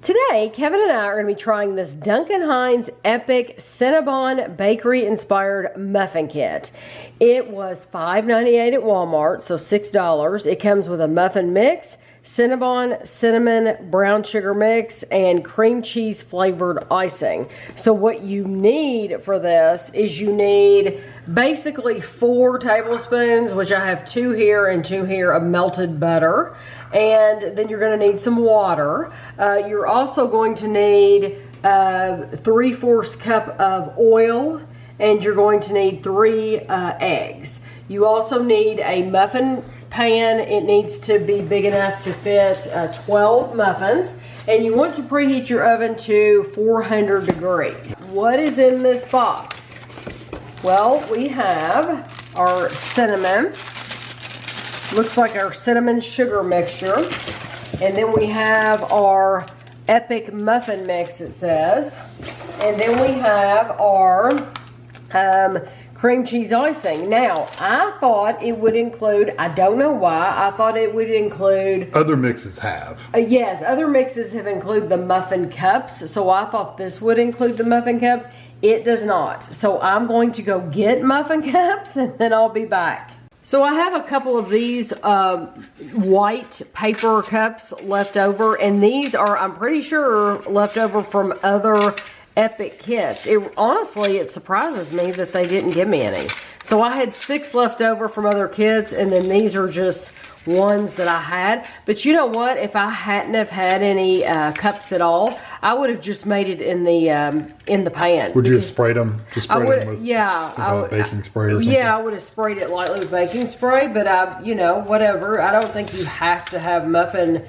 Today, Kevin and I are going to be trying this Duncan Hines Epic Cinnabon Bakery Inspired Muffin Kit. It was $5.98 at Walmart, so $6. It comes with a muffin mix, Cinnabon, cinnamon, brown sugar mix, and cream cheese flavored icing. So what you need for this is you need basically 4 tablespoons, which I have 2 here and 2 here, of melted butter. And then you're going to need some water. You're also going to need 3/4 cup of oil, and you're going to need 3 eggs. You also need a muffin pan. It needs to be big enough to fit 12 muffins, and you want to preheat your oven to 400 degrees. What is in this box? Well, we have our cinnamon. Looks like our cinnamon sugar mixture. And then we have our Epic Muffin Mix, it says. And then we have our cream cheese icing. Now, I thought it would include, I don't know why, I thought it would include... Other mixes have. Yes, other mixes have included the muffin cups. So I thought this would include the muffin cups. It does not. So I'm going to go get muffin cups and then I'll be back. So I have a couple of these white paper cups left over, and these are, I'm pretty sure, left over from other Epic kits. Honestly, it surprises me that they didn't give me any. So I had 6 left over from other kits, and then these are just ones that I had. But you know what? If I hadn't have had any cups at all, I would have just made it in the pan. Would you have sprayed them? Just sprayed them with baking spray or something? Yeah, I would have sprayed it lightly with baking spray, but you know, whatever. I don't think you have to have muffin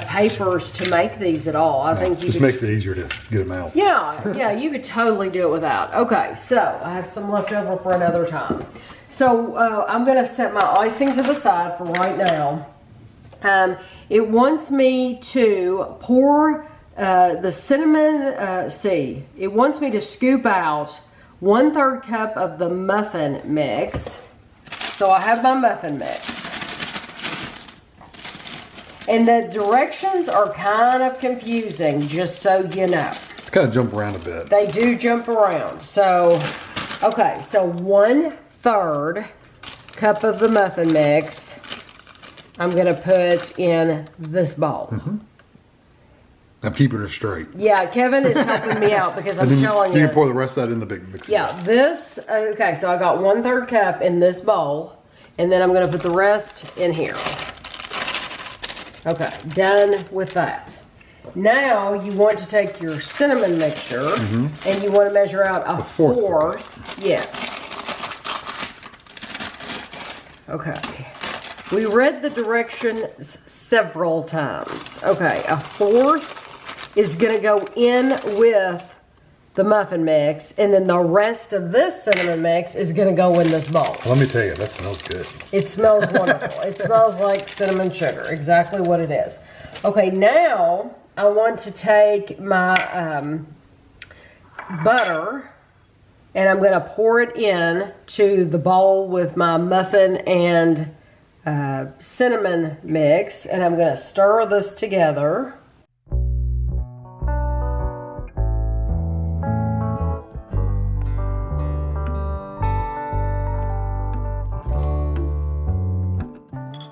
papers to make these at all. I think you just makes it easier to get them out. Yeah, you could totally do it without. Okay, so I have some left over for another time. So I'm going to set my icing to the side for right now. It wants me to pour the cinnamon, it wants me to scoop out 1/3 cup of the muffin mix. So I have my muffin mix. And the directions are kind of confusing, just so you know. They kind of jump around a bit. They do jump around. So, okay, so 1/3 cup of the muffin mix I'm going to put in this bowl. I'm keeping her straight. Yeah, Kevin is helping me out because I'm telling you. You can pour the rest of that in the big mixer. Yeah, this, okay, so I got 1/3 cup in this bowl, and then I'm going to put the rest in here. Okay, done with that. Now you want to take your cinnamon mixture, and you want to measure out a fourth. Yes. Okay. We read the directions several times. Okay, a 1/4 is going to go in with the muffin mix, and then the rest of this cinnamon mix is going to go in this bowl. Let me tell you, that smells good. It smells wonderful. It smells like cinnamon sugar, exactly what it is. Okay, now I want to take my butter, and I'm going to pour it in to the bowl with my muffin and cinnamon mix, and I'm going to stir this together.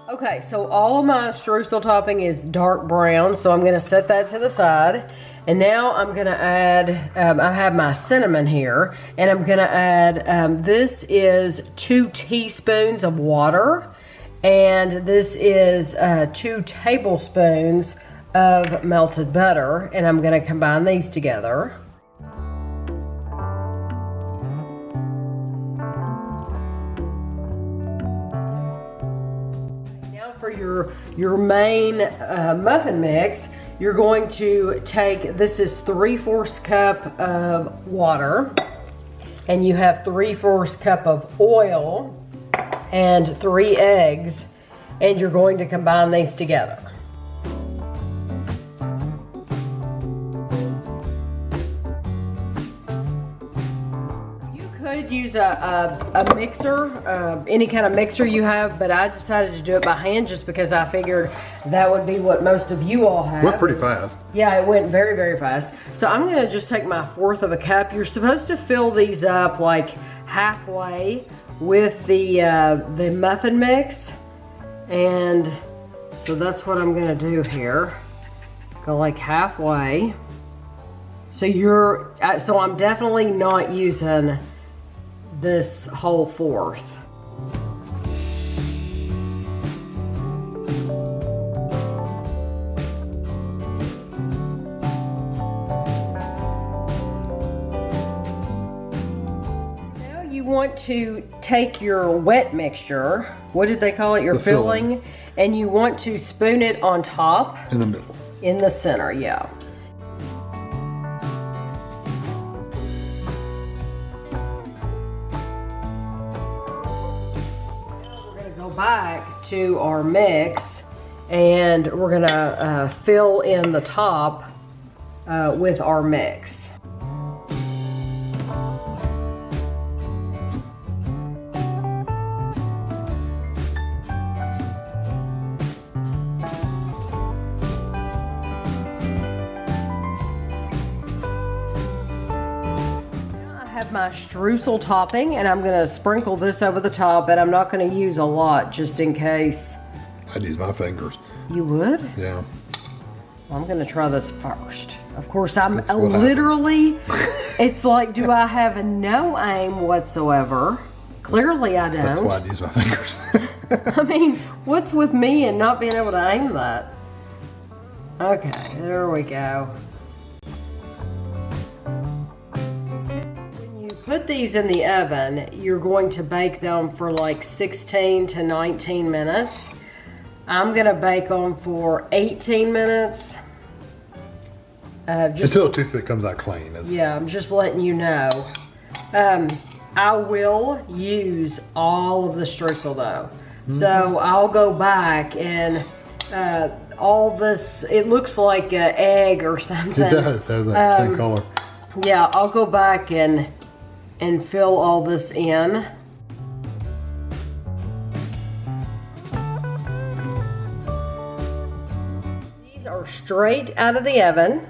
Okay, so all of my streusel topping is dark brown, so I'm going to set that to the side. And now I'm going to add, I have my cinnamon here, and I'm going to add, this is 2 teaspoons of water, and this is 2 tablespoons of melted butter, and I'm going to combine these together. For your main muffin mix, you're going to take, this is 3/4 cup of water, and you have 3/4 cup of oil and 3 eggs, and you're going to combine these together. You could could use a mixer, any kind of mixer you have, but I decided to do it by hand just because I figured that would be what most of you all have. Went pretty fast. Yeah, it went very, very fast. So I'm gonna just take my 1/4 of a cup. You're supposed to fill these up like halfway with the muffin mix. And so that's what I'm gonna do here. Go like halfway. So I'm definitely not using this whole 1/4. Now you want to take your wet mixture, what did they call it, your filling, and you want to spoon it on top. In the middle. In the center, yeah. Back to our mix, and we're gonna fill in the top with our mix. My streusel topping, and I'm gonna sprinkle this over the top, but I'm not gonna use a lot just in case. I'd use my fingers. You would? Yeah. Well, I'm gonna try this first. Of course, I'm literally, it's like, do I have no aim whatsoever? Clearly I don't. That's why I'd use my fingers. I mean, what's with me and not being able to aim that? Okay, there we go. Put these in the oven, you're going to bake them for like 16 to 19 minutes. I'm gonna bake them for 18 minutes. Until a toothpick comes out clean. Yeah, I'm just letting you know. I will use all of the streusel though. So I'll go back and all this, it looks like an egg or something. It does, it has that same color. Yeah, I'll go back and fill all this in. These are straight out of the oven.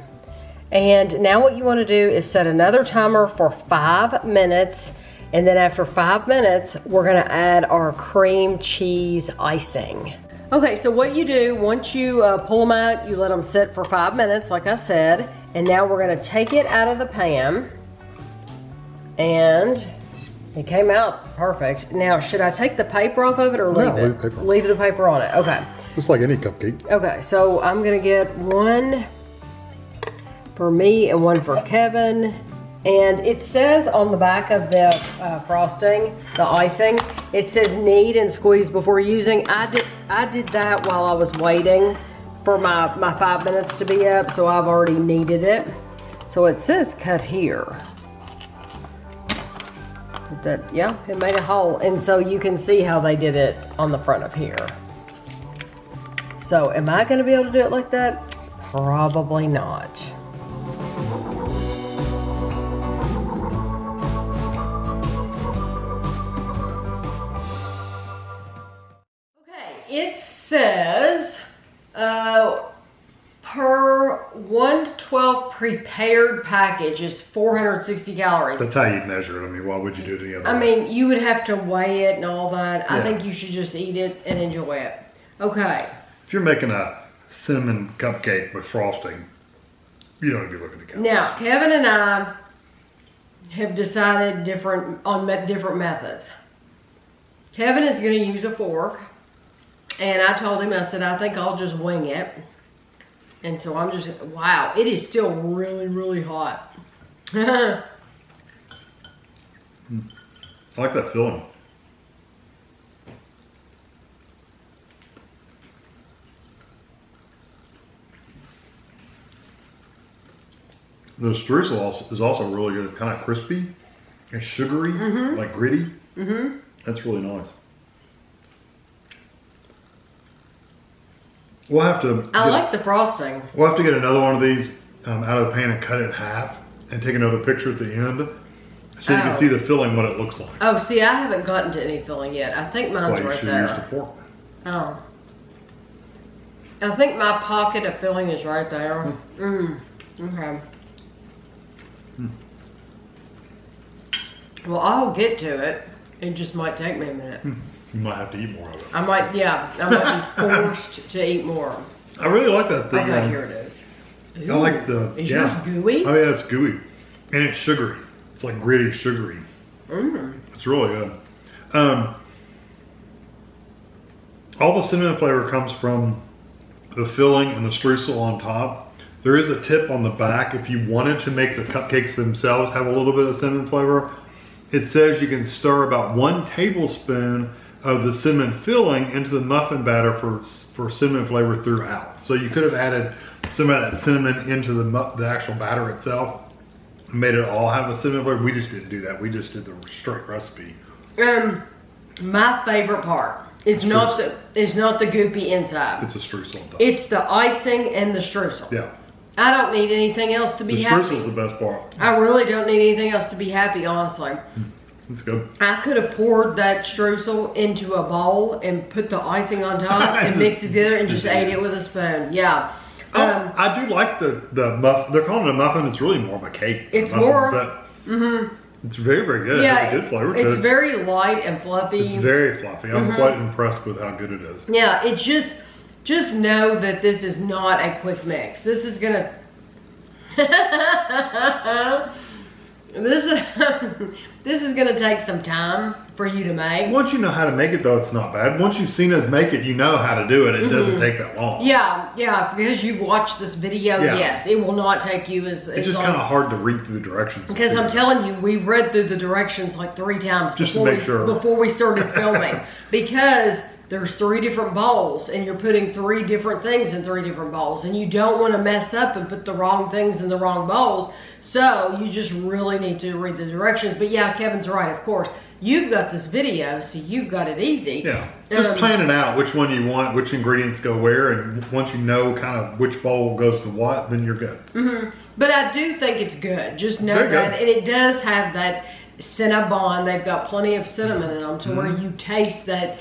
And now what you want to do is set another timer for 5 minutes. And then after 5 minutes, we're going to add our cream cheese icing. Okay, so what you do, once you pull them out, you let them sit for 5 minutes, like I said. And now we're going to take it out of the pan. And it came out perfect. Now, should I take the paper off of it or leave it? Leave the paper. Leave the paper on it, okay. Just like any cupcake. Okay, so I'm gonna get one for me and one for Kevin. And it says on the back of the frosting, the icing, it says knead and squeeze before using. I did that while I was waiting for my 5 minutes to be up, so I've already kneaded it. So it says cut here. Yeah, it made a hole, and so you can see how they did it on the front of here. So am I going to be able to do it like that? Probably not. Okay, it says per 1/12 prepared package is 460 calories. That's how you'd measure it. I mean, why would you do it the other way? I mean, you would have to weigh it and all that. Yeah. I think you should just eat it and enjoy it. Okay. If you're making a cinnamon cupcake with frosting, you don't need to be looking at calories. Now, Kevin and I have decided on different methods. Kevin is going to use a fork, and I told him, I said, I think I'll just wing it. And so I'm just, wow, it is still really, really hot. I like that filling. The streusel is also really good. It's kind of crispy and sugary, like gritty. That's really nice. We'll have to. I like the frosting. We'll have to get another one of these out of the pan and cut it in half and take another picture at the end So you can see the filling, what it looks like. Oh, see, I haven't gotten to any filling yet. I think mine's Well, you right should there. use the fork. Oh. I think my pocket of filling is right there. Okay. Well, I'll get to it. It just might take me a minute. You might have to eat more of it. I might be forced to eat more. I really like that thing. Okay, here it is. I like the. Is yours gooey? Oh yeah, it's gooey, and it's sugary. It's like gritty, sugary. Mm. It's really good. All the cinnamon flavor comes from the filling and the streusel on top. There is a tip on the back if you wanted to make the cupcakes themselves have a little bit of cinnamon flavor. It says you can stir about 1 tablespoon of the cinnamon filling into the muffin batter for cinnamon flavor throughout. So you could have added some of that cinnamon into the actual batter itself, made it all have a cinnamon flavor. We just didn't do that. We just did the straight recipe. My favorite part is not the goopy inside. It's a streusel on top. It's the icing and the streusel. Yeah. I don't need anything else to be happy. The streusel's the best part. I really don't need anything else to be happy, honestly. It's good. I could have poured that streusel into a bowl and put the icing on top and mixed it together and just ate it with a spoon. Yeah. I do like the muffin. They're calling it a muffin. It's really more of a cake. It's muffin, more. But it's very, very good. Yeah, it has a good flavor to it. It's very light and fluffy. It's very fluffy. I'm quite impressed with how good it is. Yeah, it's just know that this is not a quick mix. This is gonna. This is gonna take some time for you to make. Once you know how to make it, though, it's not bad. Once you've seen us make it, you know how to do it. It doesn't take that long. Yeah, because you've watched this video. Yeah. Yes, it will not take you as It's just long. kind of hard to read through the directions. Because I'm telling you, we read through the directions like 3 times just to make sure before we started filming. Because there's 3 different bowls and you're putting 3 different things in 3 different bowls, and you don't want to mess up and put the wrong things in the wrong bowls. So you just really need to read the directions. But yeah, Kevin's right, of course. You've got this video, so you've got it easy. Yeah, just plan it out, which one you want, which ingredients go where, and once you know kind of which bowl goes to what, then you're good. But I do think it's good. Just know Very that. good. And it does have that Cinnabon. They've got plenty of cinnamon in them to where you taste that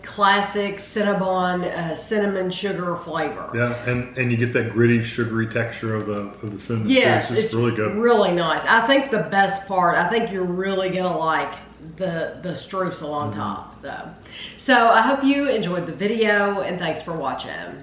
classic Cinnabon cinnamon sugar flavor. Yeah, and you get that gritty, sugary texture of the cinnamon. Yes, it's really good. Really nice. I think the best part, I think you're really gonna like the streusel on top though. So I hope you enjoyed the video, and thanks for watching.